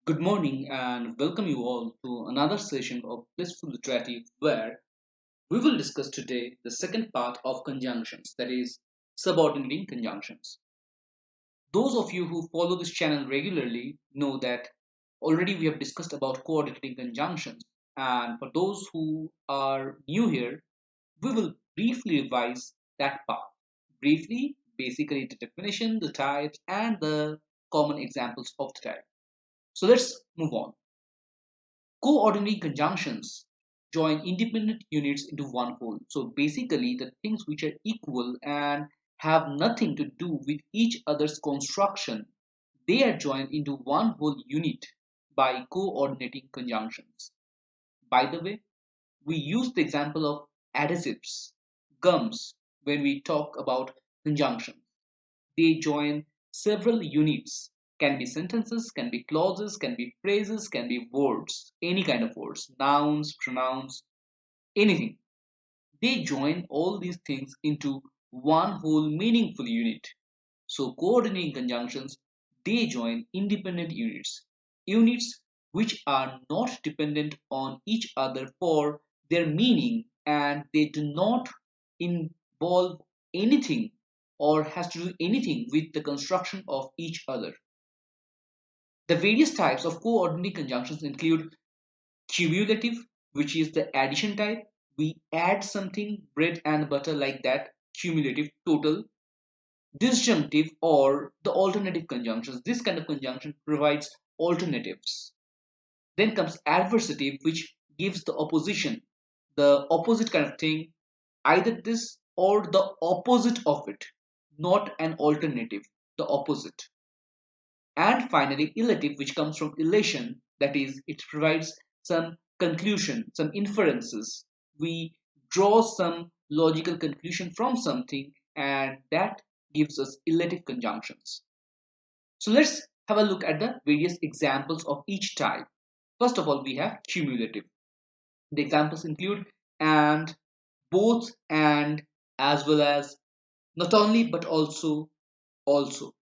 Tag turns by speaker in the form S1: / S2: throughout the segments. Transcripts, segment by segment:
S1: Good morning and welcome you all to another session of Blissful Literature where we will discuss today the second part of conjunctions, that is, subordinating conjunctions. Those of you who follow this channel regularly know that already we have discussed about coordinating conjunctions, and for those who are new here, we will briefly revise that part. Briefly, basically the definition, the types, and the common examples of the type. So let's move on. Coordinating conjunctions join independent units into one whole. So basically, the things which are equal and have nothing to do with each other's construction, they are joined into one whole unit by coordinating conjunctions. By the way, we use the example of adhesives, gums, when we talk about conjunctions. They join several units. Can be sentences, can be clauses, can be phrases, can be words, any kind of words, nouns, pronouns, anything. They join all these things into one whole meaningful unit. So coordinating conjunctions, they join independent units. Units which are not dependent on each other for their meaning, and they do not involve anything or has to do anything with the construction of each other. The various types of coordinating conjunctions include cumulative, which is the addition type. We add something, bread and butter, like that, cumulative, total. Disjunctive or the alternative conjunctions. This kind of conjunction provides alternatives. Then comes adversative, which gives the opposition, the opposite kind of thing, either this or the opposite of it, not an alternative, the opposite. And finally, elative, which comes from elation, that is, it provides some conclusion, some inferences. We draw some logical conclusion from something, and that gives us elative conjunctions. So let's have a look at the various examples of each type. First of all, we have cumulative. The examples include and, both, and, as well as, not only but also, also.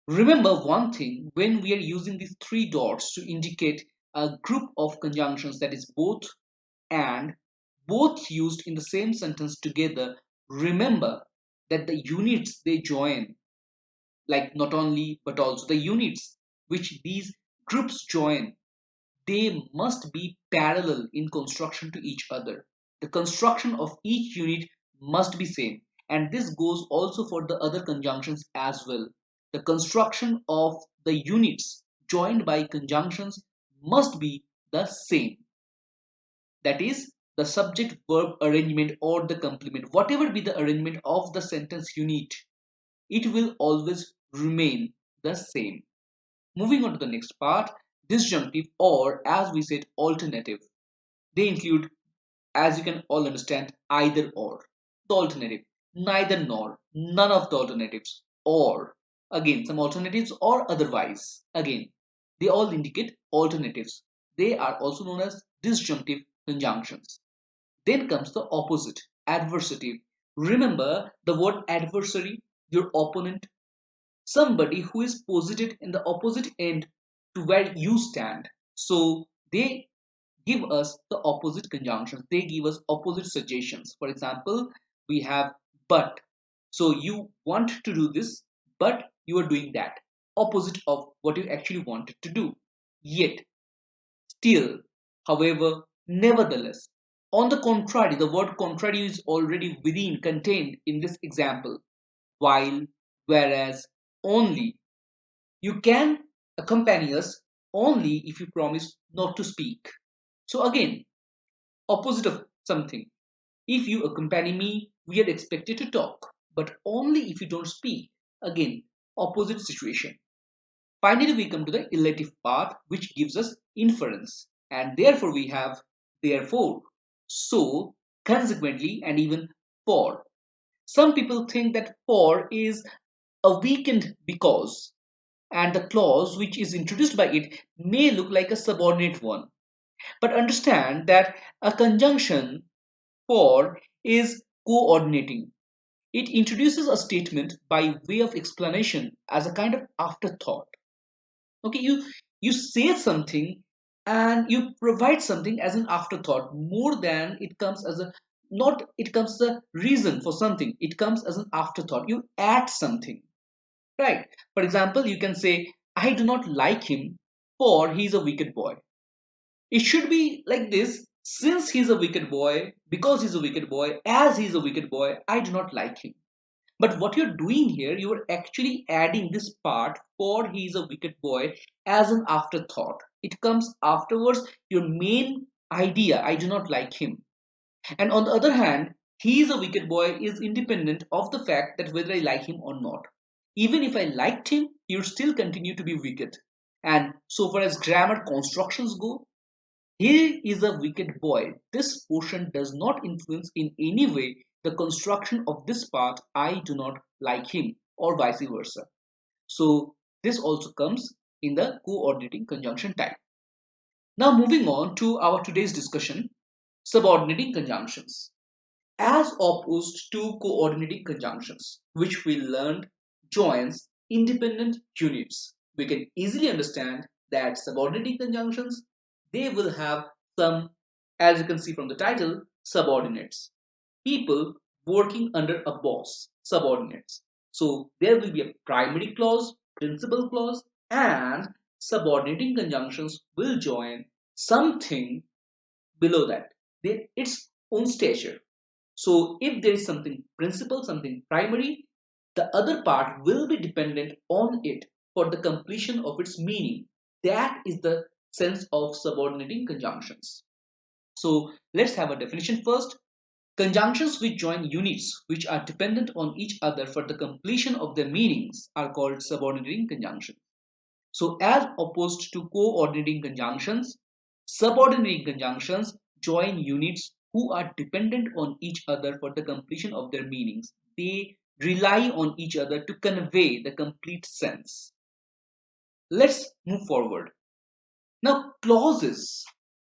S1: Remember one thing, when we are using these three dots to indicate a group of conjunctions, that is both and, both used in the same sentence together, remember that the units they join, like not only but also, the units which these groups join, they must be parallel in construction to each other. The construction of each unit must be same, and this goes also for the other conjunctions as well. The construction of the units joined by conjunctions must be the same. That is, the subject verb arrangement or the complement, whatever be the arrangement of the sentence unit, it will always remain the same. Moving on to the next part, disjunctive, or as we said, alternative. They include, as you can all understand, either or. The alternative, neither nor, none of the alternatives, or. Again, some alternatives or otherwise. Again, they all indicate alternatives. They are also known as disjunctive conjunctions. Then comes the opposite, adversative. Remember the word adversary, your opponent, somebody who is posited in the opposite end to where you stand. So they give us the opposite conjunctions. They give us opposite suggestions. For example, we have but. So you want to do this, but you are doing that. Opposite of what you actually wanted to do. Yet, still, however, nevertheless. On the contrary, the word contrary is already within, contained in this example. While, whereas, only. You can accompany us only if you promise not to speak. So again, opposite of something. If you accompany me, we are expected to talk, but only if you don't speak. Again, opposite situation. Finally, we come to the elative part, which gives us inference. And therefore, we have therefore, so, consequently, and even for. Some people think that for is a weakened because, and the clause which is introduced by it may look like a subordinate one. But understand that a conjunction for is coordinating. It introduces a statement by way of explanation as a kind of afterthought. Okay, You say something and you provide something as an afterthought more than it comes as a not it comes as a reason for something, it comes as an afterthought. You add something, right? For example, you can say, I do not like him for he's a wicked boy. It should be like this: since he's a wicked boy, because he's a wicked boy, as he's a wicked boy, I do not like him. But what you're doing here, you're actually adding this part for he's a wicked boy as an afterthought. It comes afterwards, your main idea, I do not like him. And on the other hand, he's a wicked boy is independent of the fact that whether I like him or not. Even if I liked him, he would still continue to be wicked. And so far as grammar constructions go, he is a wicked boy. This portion does not influence in any way the construction of this part, I do not like him, or vice versa. So this also comes in the coordinating conjunction type. Now moving on to our today's discussion, subordinating conjunctions. As opposed to coordinating conjunctions, which we learned joins independent units, we can easily understand that subordinating conjunctions, they will have some, as you can see from the title, subordinates. People working under a boss, subordinates. So there will be a primary clause, principal clause, and subordinating conjunctions will join something below that. Its own stature. So if there is something principal, something primary, the other part will be dependent on it for the completion of its meaning. That is the sense of subordinating conjunctions. So let's have a definition first. Conjunctions which join units which are dependent on each other for the completion of their meanings are called subordinating conjunctions. So as opposed to coordinating conjunctions, subordinating conjunctions join units who are dependent on each other for the completion of their meanings. They rely on each other to convey the complete sense. Let's move forward. Now, clauses.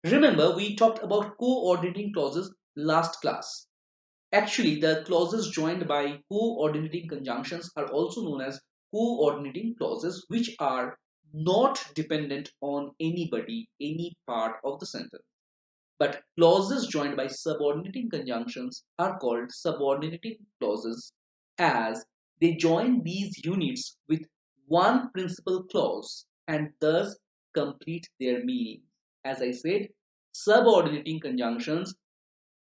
S1: Remember, we talked about coordinating clauses last class. Actually, the clauses joined by coordinating conjunctions are also known as coordinating clauses, which are not dependent on anybody, any part of the sentence. But clauses joined by subordinating conjunctions are called subordinating clauses, as they join these units with one principal clause and thus complete their meaning. As I said, subordinating conjunctions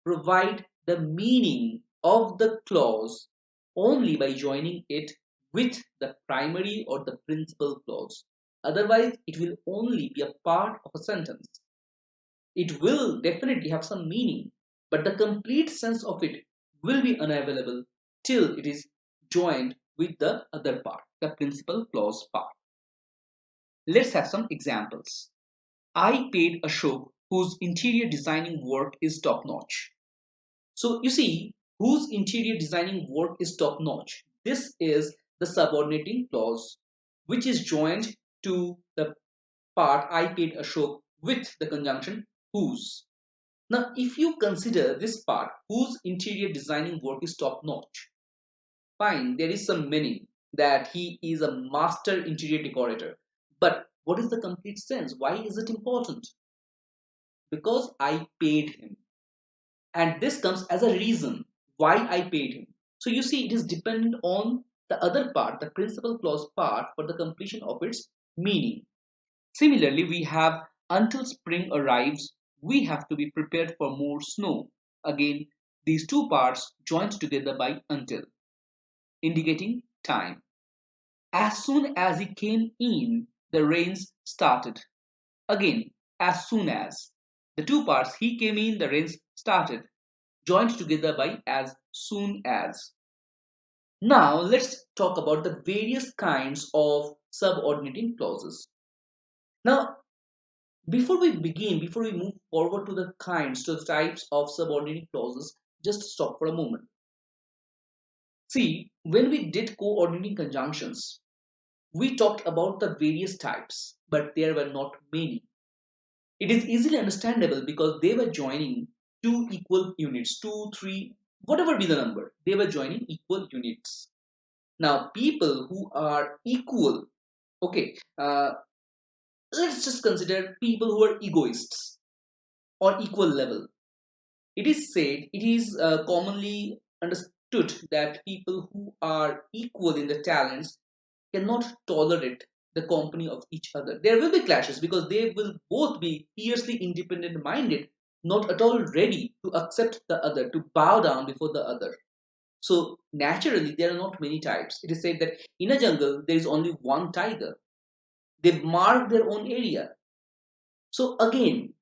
S1: provide the meaning of the clause only by joining it with the primary or the principal clause. Otherwise, it will only be a part of a sentence. It will definitely have some meaning, but the complete sense of it will be unavailable till it is joined with the other part, the principal clause part. Let's have some examples. I paid Ashok, whose interior designing work is top notch. So you see, whose interior designing work is top notch. This is the subordinating clause, which is joined to the part I paid Ashok with the conjunction whose. Now, if you consider this part, whose interior designing work is top notch, fine, there is some meaning that he is a master interior decorator. But what is the complete sense? Why is it important? Because I paid him. And this comes as a reason why I paid him. So you see, it is dependent on the other part, the principal clause part, for the completion of its meaning. Similarly, we have until spring arrives, we have to be prepared for more snow. Again, these two parts joined together by until, indicating time. As soon as he came in, the rains started. Again, as soon as. The two parts, he came in, the rains started, joined together by as soon as. Now let's talk about the various kinds of subordinating clauses. Now, before we move forward to the kinds, to the types of subordinating clauses, just stop for a moment. See, when we did coordinating conjunctions, we talked about the various types, but there were not many. It is easily understandable because they were joining two equal units, two, three, whatever be the number, they were joining equal units. Now, people who are equal, okay, let's just consider people who are egoists or equal level. It is said, it is commonly understood that people who are equal in the talents cannot tolerate the company of each other. There will be clashes because they will both be fiercely independent minded, not at all ready to accept the other, to bow down before the other. So, naturally, there are not many types. It is said that in a jungle, there is only one tiger. They mark their own area. So, again,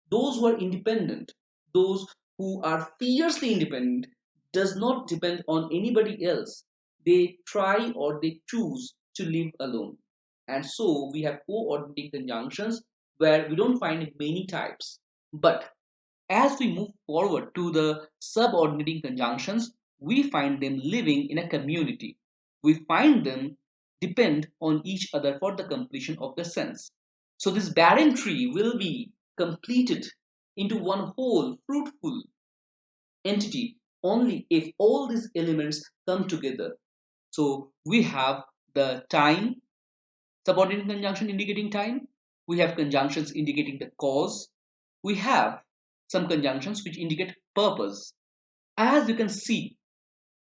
S1: those who are independent, those who are fiercely independent, does not depend on anybody else. They try or they choose to live alone. And so we have coordinating conjunctions where we don't find many types. But as we move forward to the subordinating conjunctions, we find them living in a community. We find them depend on each other for the completion of the sense. So this barren tree will be completed into one whole fruitful entity only if all these elements come together. So we have the time, subordinate conjunction indicating time. We have conjunctions indicating the cause. We have some conjunctions which indicate purpose. As you can see,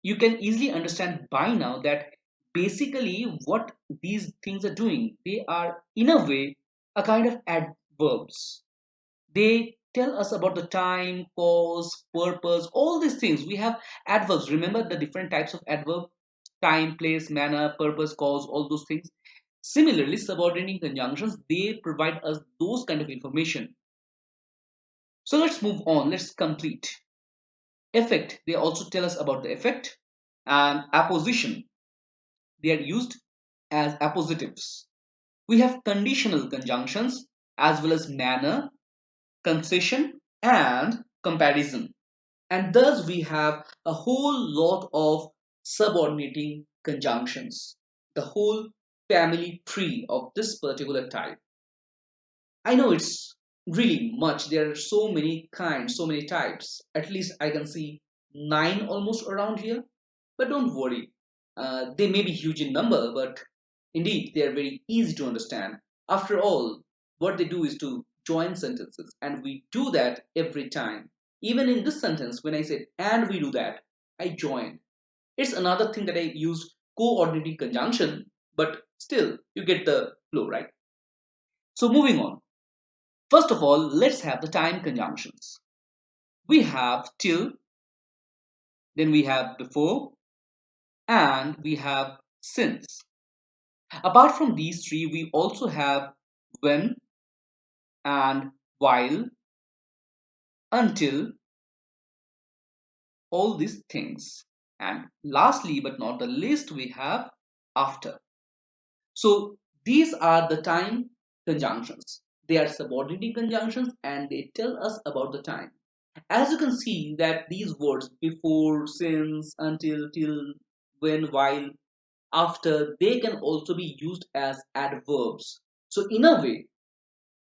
S1: you can easily understand by now that basically what these things are doing, they are in a way a kind of adverbs. They tell us about the time, cause, purpose, all these things. We have adverbs. Remember the different types of adverb: time, place, manner, purpose, cause, all those things. Similarly, subordinating conjunctions, they provide us those kind of information. So let's move on. Let's complete. Effect, they also tell us about the effect. And apposition, they are used as appositives. We have conditional conjunctions as well as manner, concession, and comparison. And thus we have a whole lot of subordinating conjunctions, the whole family tree of this particular type. I know it's really much. There are so many kinds, so many types. At least I can see nine almost around here. But don't worry, they may be huge in number, but indeed they are very easy to understand. After all, what they do is to join sentences, and we do that every time. Even in this sentence, when I said, and we do that, I joined. It's another thing that I used coordinating conjunction, but still, you get the flow, right? So moving on. First of all, let's have the time conjunctions. We have till, then we have before, and we have since. Apart from these three, we also have when and while, until, all these things. And lastly, but not the least, we have after. So these are the time conjunctions. They are subordinating conjunctions and they tell us about the time. As you can see that these words before, since, until, till, when, while, after, they can also be used as adverbs. So in a way,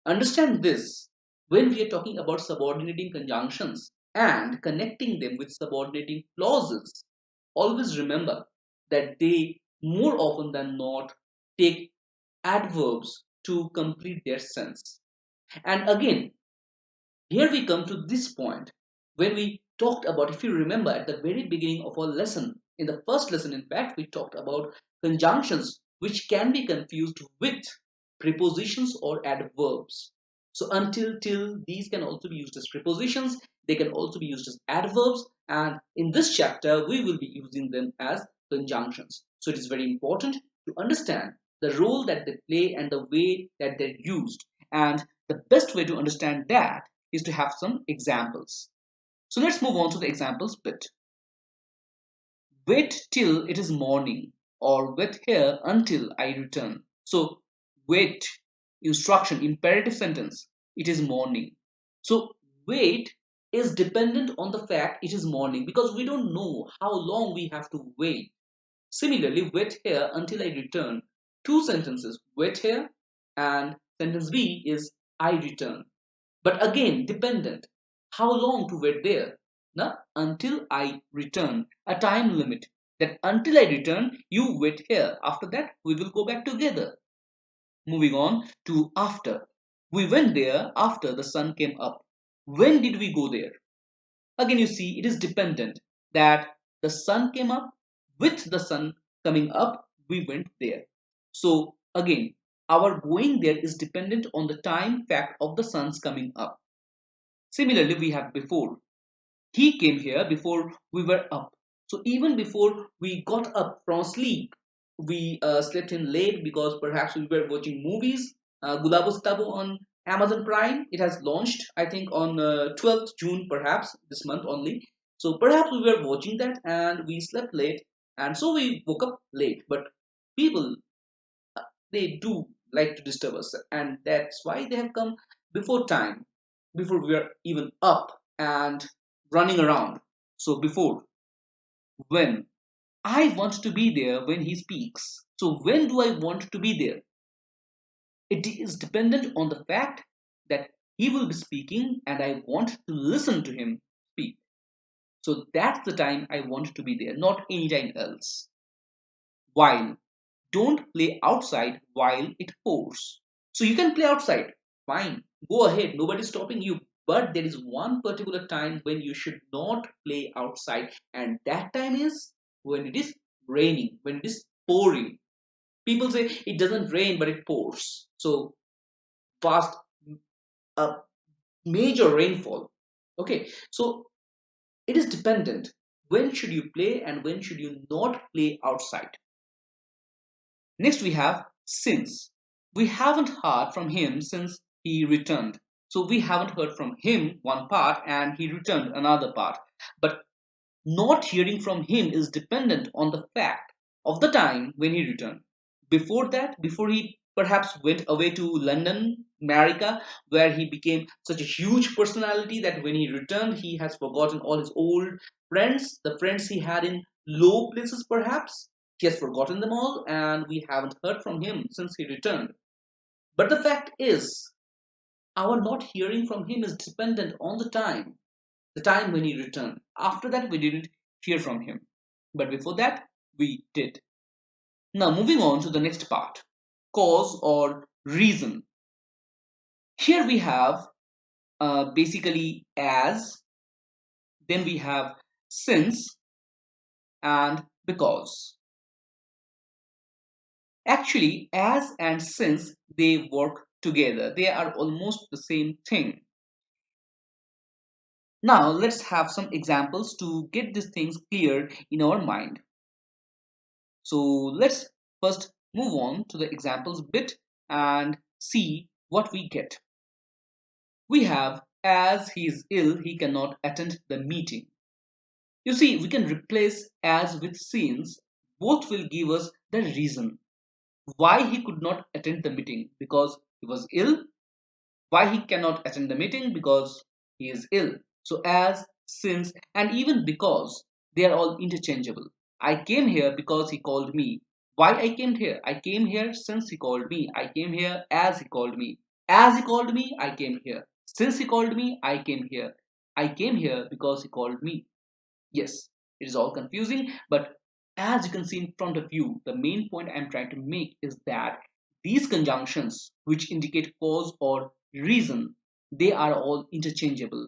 S1: understand this: when we are talking about subordinating conjunctions and connecting them with subordinating clauses, always remember that they more often than not take adverbs to complete their sense. And again, here we come to this point when we talked about, if you remember at the very beginning of our lesson, in the first lesson, in fact, we talked about conjunctions which can be confused with prepositions or adverbs. So until, till, these can also be used as prepositions, they can also be used as adverbs, and in this chapter, we will be using them as conjunctions. So it is very important to understand the role that they play and the way that they're used. And the best way to understand that is to have some examples. So let's move on to the examples bit. Wait till it is morning, or wait here until I return. So wait, instruction, imperative sentence, it is morning. So wait is dependent on the fact it is morning because we don't know how long we have to wait. Similarly, wait here until I return. Two sentences, wait here, and sentence B is I return. But again, dependent. How long to wait there? Now, until I return. A time limit. That until I return, you wait here. After that, we will go back together. Moving on to after. We went there after the sun came up. When did we go there? Again, you see, it is dependent that the sun came up. With the sun coming up, we went there. So, again, our going there is dependent on the time fact of the sun's coming up. Similarly, we have before. He came here before we were up. So even before we got up from sleep, we slept in late because perhaps we were watching movies. Gulabo Stabo on Amazon Prime. It has launched, I think, on 12th June, perhaps this month only. So perhaps we were watching that and we slept late, and so we woke up late. But people, they do like to disturb us, and that's why they have come before time, before we are even up and running around. So before, when I want to be there when he speaks. So when do I want to be there? It is dependent on the fact that he will be speaking and I want to listen to him speak. So that's the time I want to be there, not any time else. While don't play outside while it pours. So you can play outside, fine, go ahead, nobody's stopping you. But there is one particular time when you should not play outside, and that time is when it is raining, when it is pouring. People say it doesn't rain, but it pours. So fast, a major rainfall. Okay, so it is dependent. When should you play and when should you not play outside? Next, we have since. We haven't heard from him since he returned. So we haven't heard from him one part and he returned another part. But not hearing from him is dependent on the fact of the time when he returned. Before that, before he perhaps went away to London, America, where he became such a huge personality that when he returned, he has forgotten all his old friends, the friends he had in low places perhaps. He has forgotten them all, and we haven't heard from him since he returned. But the fact is, our not hearing from him is dependent on the time when he returned. After that, we didn't hear from him. But before that, we did. Now, moving on to the next part, cause or reason. Here we have basically as, then we have since, and because. Actually, as and since they work together, they are almost the same thing. Now, let's have some examples to get these things clear in our mind. So, let's first move on to the examples bit and see what we get. We have as he is ill, he cannot attend the meeting. You see, we can replace as with since. Both will give us the reason why he could not attend the meeting, because he was ill. Why he cannot attend the meeting, because he is ill. So as, since, and even because, they are all interchangeable. I came here because he called me. Why I came here? I came here since he called me. I came here as he called me. As he called me, I came here. Since he called me, I came here. I came here because he called me. Yes, it is all confusing, but as you can see in front of you, the main point I'm trying to make is that these conjunctions, which indicate cause or reason, they are all interchangeable.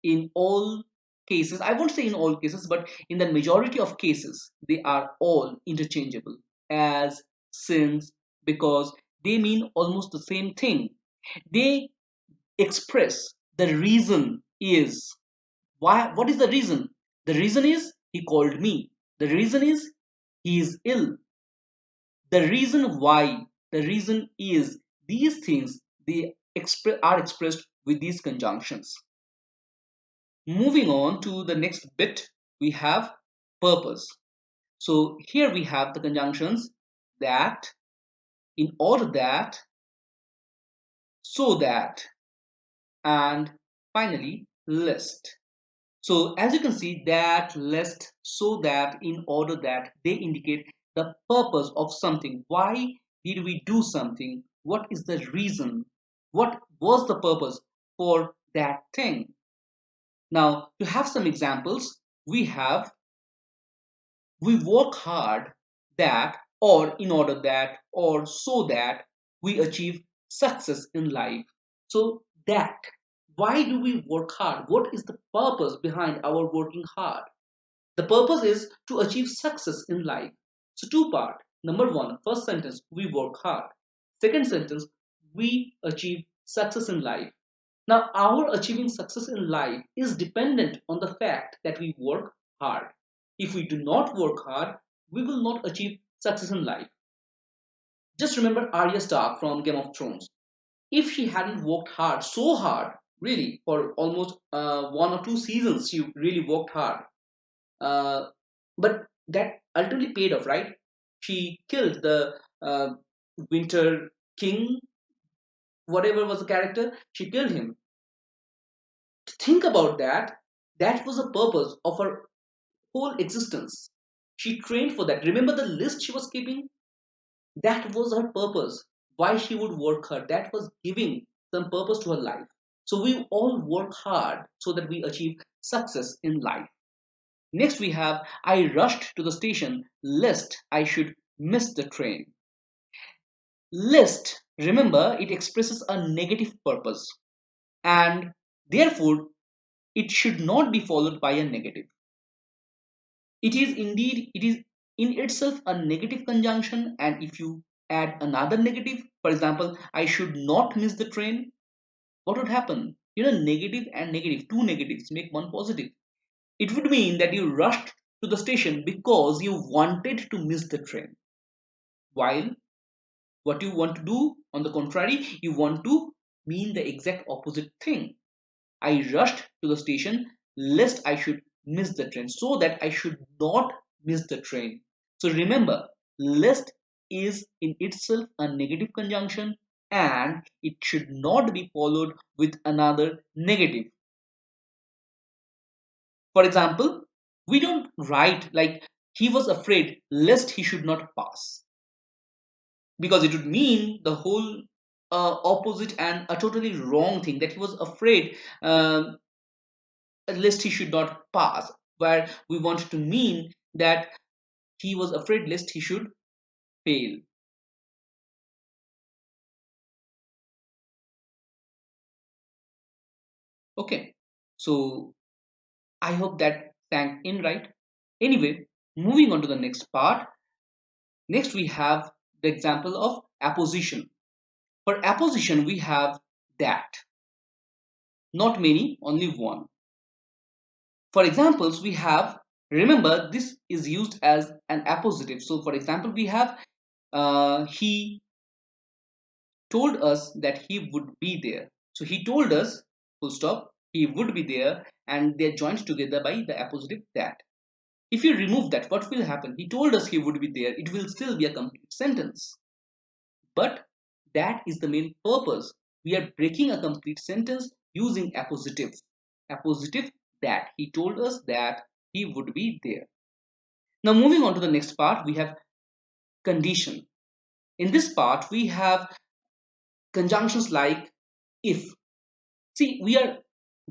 S1: In all cases, I won't say in all cases, but in the majority of cases, they are all interchangeable. As, since, because, they mean almost the same thing. They express the reason is. Why? What is the reason? The reason is he called me. The reason is he is ill. The reason why, the reason is, these things, they are expressed with these conjunctions. Moving on to the next bit, we have purpose. So here we have the conjunctions that, in order that, so that, and finally lest. So as you can see, that, lest, so that, in order that, they indicate the purpose of something. Why did we do something? What is the reason? What was the purpose for that thing? Now, to have some examples, we work hard that, or in order that, or so that we achieve success in life. So that, why do we work hard? What is the purpose behind our working hard? The purpose is to achieve success in life. So two part. Number one, first sentence, we work hard. Second sentence, we achieve success in life. Now, our achieving success in life is dependent on the fact that we work hard. If we do not work hard, we will not achieve success in life. Just remember Arya Stark from Game of Thrones. If she hadn't worked hard, so hard, really, for almost 1 or 2 seasons, she really worked hard. Uh, but that ultimately paid off, right? She killed the Winter King, whatever was the character, she killed him. Think about that. That was the purpose of her whole existence. She trained for that. Remember the list she was keeping? That was her purpose. Why she would work hard. That was giving some purpose to her life. So we all work hard so that we achieve success in life. Next we have, I rushed to the station lest I should miss the train. Lest, remember, it expresses a negative purpose and therefore it should not be followed by a negative. It is in itself a negative conjunction, and if you add another negative, for example, I should not miss the train, what would happen? Negative and negative, two negatives make one positive. It would mean that you rushed to the station because you wanted to miss the train. While what you want to do, on the contrary, you want to mean the exact opposite thing. I rushed to the station lest I should miss the train, so that I should not miss the train. So remember, lest is in itself a negative conjunction and it should not be followed with another negative. For example, we don't write like he was afraid lest he should not pass, because it would mean the whole opposite and a totally wrong thing, that he was afraid lest he should not pass, where we want to mean that he was afraid lest he should fail. Okay, so I hope that sank in, right? Anyway, moving on to the next part. Next we have the example of apposition. For apposition we have that, not many, only one. For examples we have, remember this is used as an appositive. So for example we have, he told us that he would be there. So he told us, full stop, he would be there, and they're joined together by the appositive that. If you remove that, what will happen? He told us he would be there. It will still be a complete sentence. But that is the main purpose. We are breaking a complete sentence using appositive. Appositive that. He told us that he would be there. Now moving on to the next part, we have condition. In this part, we have conjunctions like if. See, we are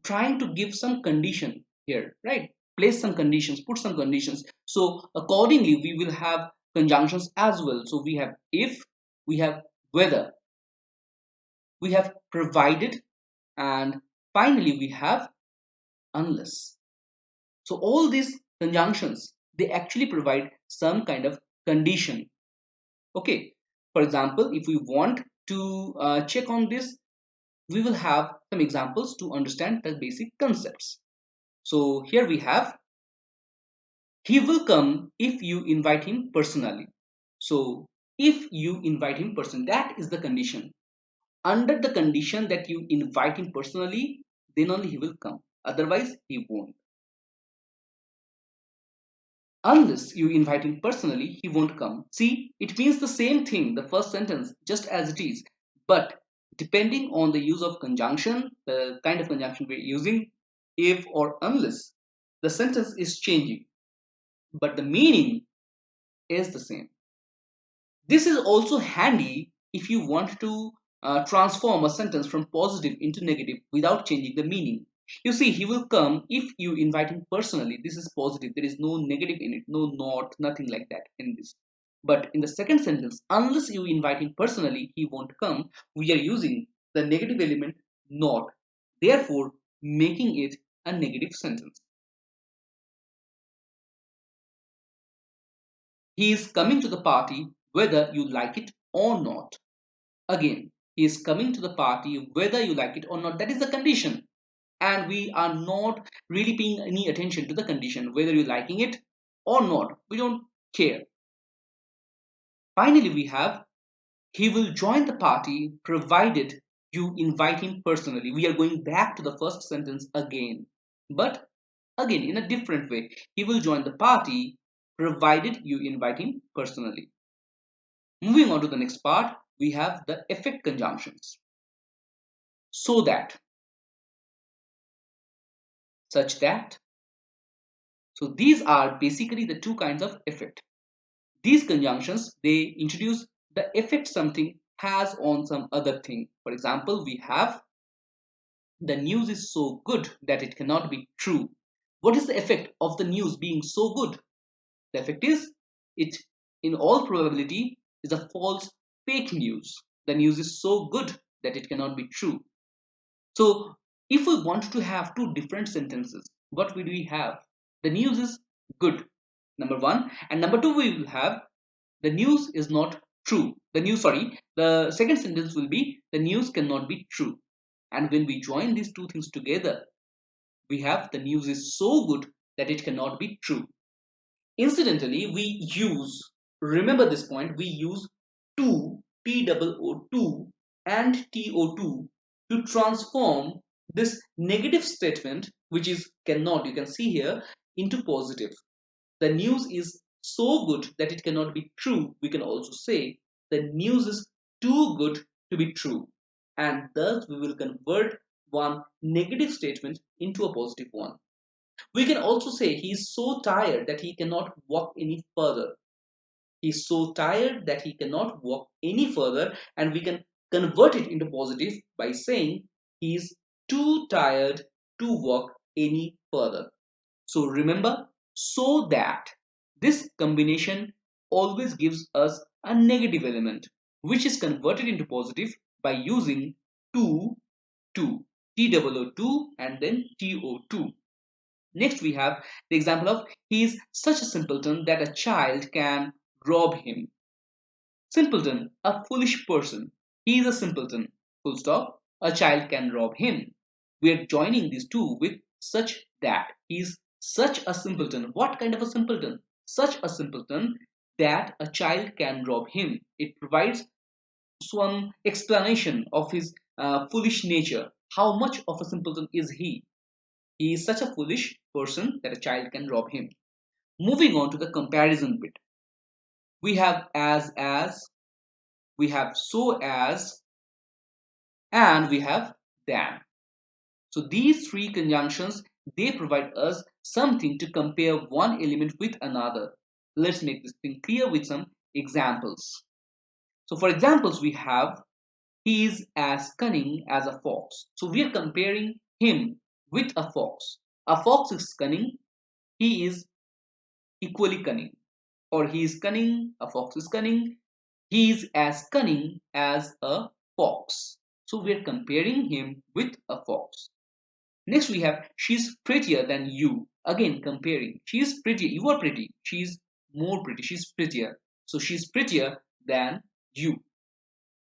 S1: trying to give some condition here, right? Place some conditions, put some conditions. So accordingly, we will have conjunctions as well. So we have if, we have whether, we have provided, and finally we have unless. So all these conjunctions, they actually provide some kind of condition. Okay. For example, if we want to check on this, we will have some examples to understand the basic concepts. So here we have, he will come if you invite him personally. So if you invite him personally, that is the condition. Under the condition that you invite him personally, then only he will come. Otherwise, he won't. Unless you invite him personally, he won't come. See, it means the same thing, the first sentence, just as it is. But depending on the use of conjunction, the kind of conjunction we're using, if or unless, the sentence is changing, but the meaning is the same. This is also handy if you want to transform a sentence from positive into negative without changing the meaning. You see, he will come if you invite him personally. This is positive. There is no negative in it, no not, nothing like that in this. But in the second sentence, unless you invite him personally, he won't come. We are using the negative element not, therefore making it a negative sentence. He is coming to the party whether you like it or not. Again, he is coming to the party whether you like it or not. That is the condition. And we are not really paying any attention to the condition, whether you're liking it or not. We don't care. Finally, we have he will join the party provided you invite him personally. We are going back to the first sentence again, but again in a different way. He will join the party provided you invite him personally. Moving on to the next part, we have the effect conjunctions. So that, such that. So these are basically the two kinds of effect. These conjunctions, they introduce the effect something has on some other thing. For example, we have the news is so good that it cannot be true. What is the effect of the news being so good? The effect is it, in all probability, is a false fake news. The news is so good that it cannot be true. So, if we want to have two different sentences, what will we have? The news is good, number one, and number two, we will have the news is not true. The second sentence will be the news cannot be true. And when we join these two things together, we have the news is so good that it cannot be true. Incidentally, remember this point, we use to, T-O-O-2 and TO2 to transform this negative statement, which is cannot, you can see here, into positive. The news is so good that it cannot be true. We can also say the news is too good to be true. And thus we will convert one negative statement into a positive one. We can also say he is so tired that he cannot walk any further. He is so tired that he cannot walk any further, and we can convert it into positive by saying he is too tired to walk any further. So remember, so that this combination always gives us a negative element, which is converted into positive by using to, T-O-O-2 and then TO2. Next we have the example of he is such a simpleton that a child can rob him. Simpleton, a foolish person. He is a simpleton. Full stop. A child can rob him. We are joining these two with such that. He is such a simpleton. What kind of a simpleton? Such a simpleton that a child can rob him. It provides some explanation of his foolish nature. How much of a simpleton is he? He is such a foolish person that a child can rob him. Moving on to the comparison bit. We have as, we have so as, and we have than. So these three conjunctions, they provide us something to compare one element with another. Let's make this thing clear with some examples. So for examples, we have he is as cunning as a fox. So we are comparing him with a fox. A fox is cunning, he is equally cunning. Or he is cunning, a fox is cunning, he is as cunning as a fox. So we are comparing him with a fox. Next we have she's prettier than you. Again comparing. She is prettier. You are pretty. She is more pretty. She's prettier. So she's prettier than you.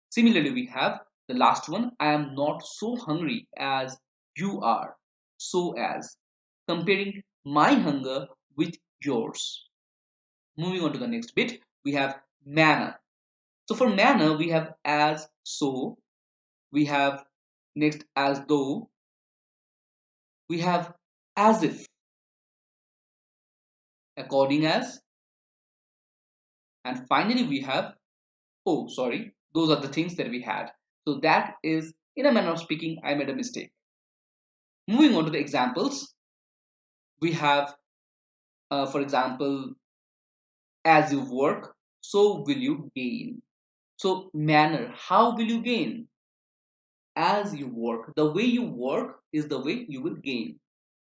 S1: Similarly we have the last one. I am not so hungry as you are. So as. Comparing my hunger with yours. Moving on to the next bit, we have manner. So for manner, we have as so, we have next as though, we have as if, according as, and finally we have, oh, sorry, those are the things that we had. So that is, in a manner of speaking, I made a mistake. Moving on to the examples, we have, for example, as you work, so will you gain. So manner, how will you gain? As you work, the way you work is the way you will gain.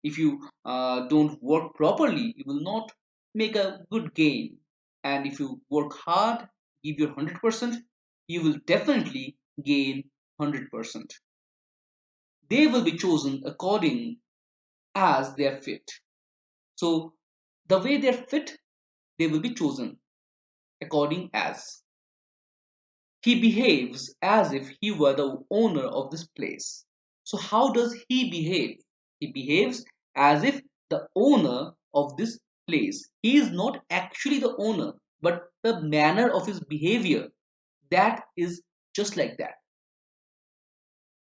S1: If you don't work properly, you will not make a good gain. And if you work hard, give your 100%, you will definitely gain 100%. they will be chosen according as they are fit. So the way they are fit, they will be chosen according as. He behaves as if he were the owner of this place. So how does he behave? He behaves as if the owner of this place. He is not actually the owner, but the manner of his behavior, that is just like that.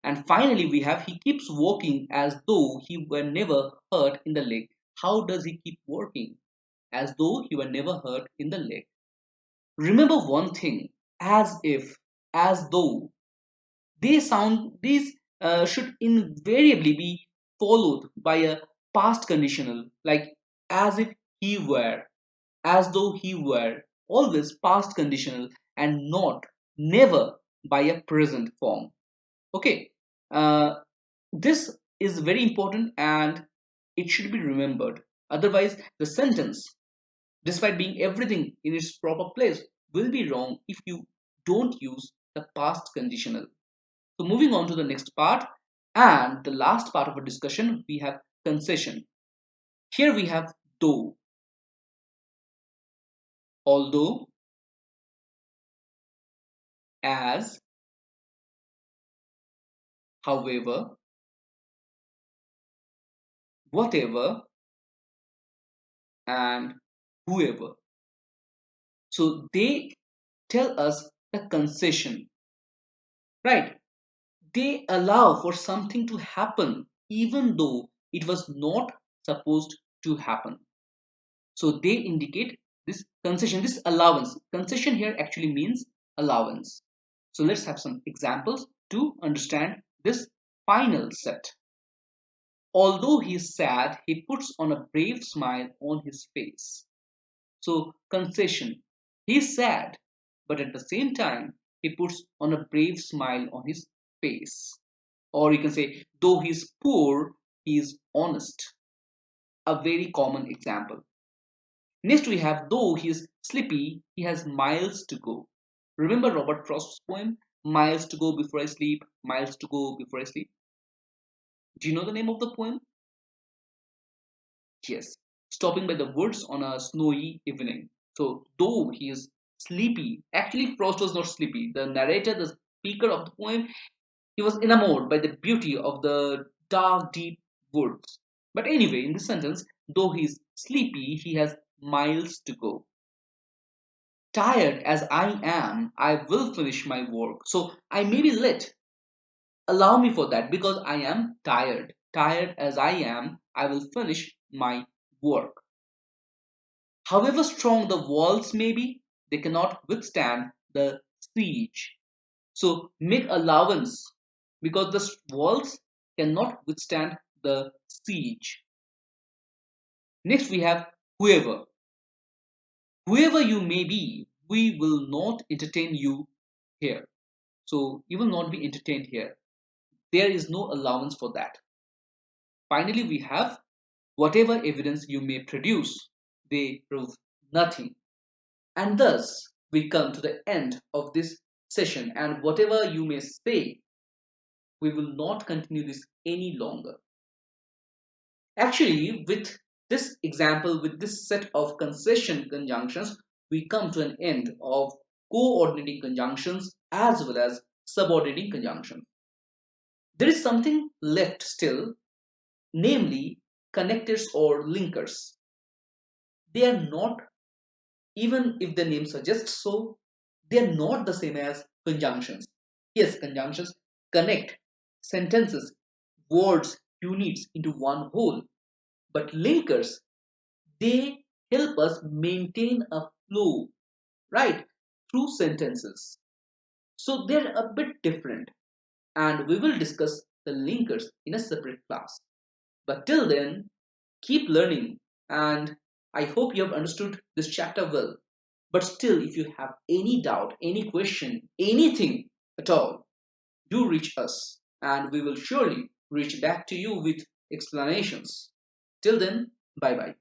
S1: And finally, we have he keeps walking as though he were never hurt in the leg. How does he keep working? As though he were never hurt in the leg. Remember one thing, as if, as though, these should invariably be followed by a past conditional, like as if he were, as though he were, always past conditional, and not never by a present form. Okay, uh, this is very important and it should be remembered. Otherwise, the sentence, despite being everything in its proper place, will be wrong if you don't use the past conditional. So, moving on to the next part and the last part of our discussion, we have concession. Here we have though, although, as, however, whatever, and whoever. So, they tell us the concession, right? They allow for something to happen even though it was not supposed to happen. So they indicate this concession, this allowance. Concession here actually means allowance. So let's have some examples to understand this final set. Although he is sad, he puts on a brave smile on his face. So concession, he is sad, but at the same time, he puts on a brave smile on his face. Or you can say, though he is poor, he is honest. A very common example. Next we have, though he is sleepy, he has miles to go. Remember Robert Frost's poem, Miles to Go Before I Sleep, Miles to Go Before I Sleep? Do you know the name of the poem? Yes. Stopping by the woods on a snowy evening. So, though he is sleepy, actually Frost was not sleepy. The narrator, the speaker of the poem, he was enamored by the beauty of the dark, deep woods. But anyway, in this sentence, though he is sleepy, he has miles to go. Tired as I am, I will finish my work. So I may be late. Allow me for that because I am tired. Tired as I am, I will finish my work. However strong the walls may be, they cannot withstand the siege. So make allowance because the walls cannot withstand the siege. Next we have whoever. Whoever you may be, we will not entertain you here. So you will not be entertained here. There is no allowance for that. Finally, we have whatever evidence you may produce, they prove nothing. And thus, we come to the end of this session. And whatever you may say, we will not continue this any longer. Actually, with this example, with this set of concession conjunctions, we come to an end of coordinating conjunctions as well as subordinating conjunctions. There is something left still, namely connectors or linkers. They are not, even if the name suggests so, they are not the same as conjunctions. Yes, conjunctions connect sentences, words, units into one whole. But linkers, they help us maintain a flow, right, through sentences. So they're a bit different, and we will discuss the linkers in a separate class. But till then, keep learning, and I hope you have understood this chapter well. But still, if you have any doubt, any question, anything at all, do reach us, and we will surely reach back to you with explanations. Till then, bye bye.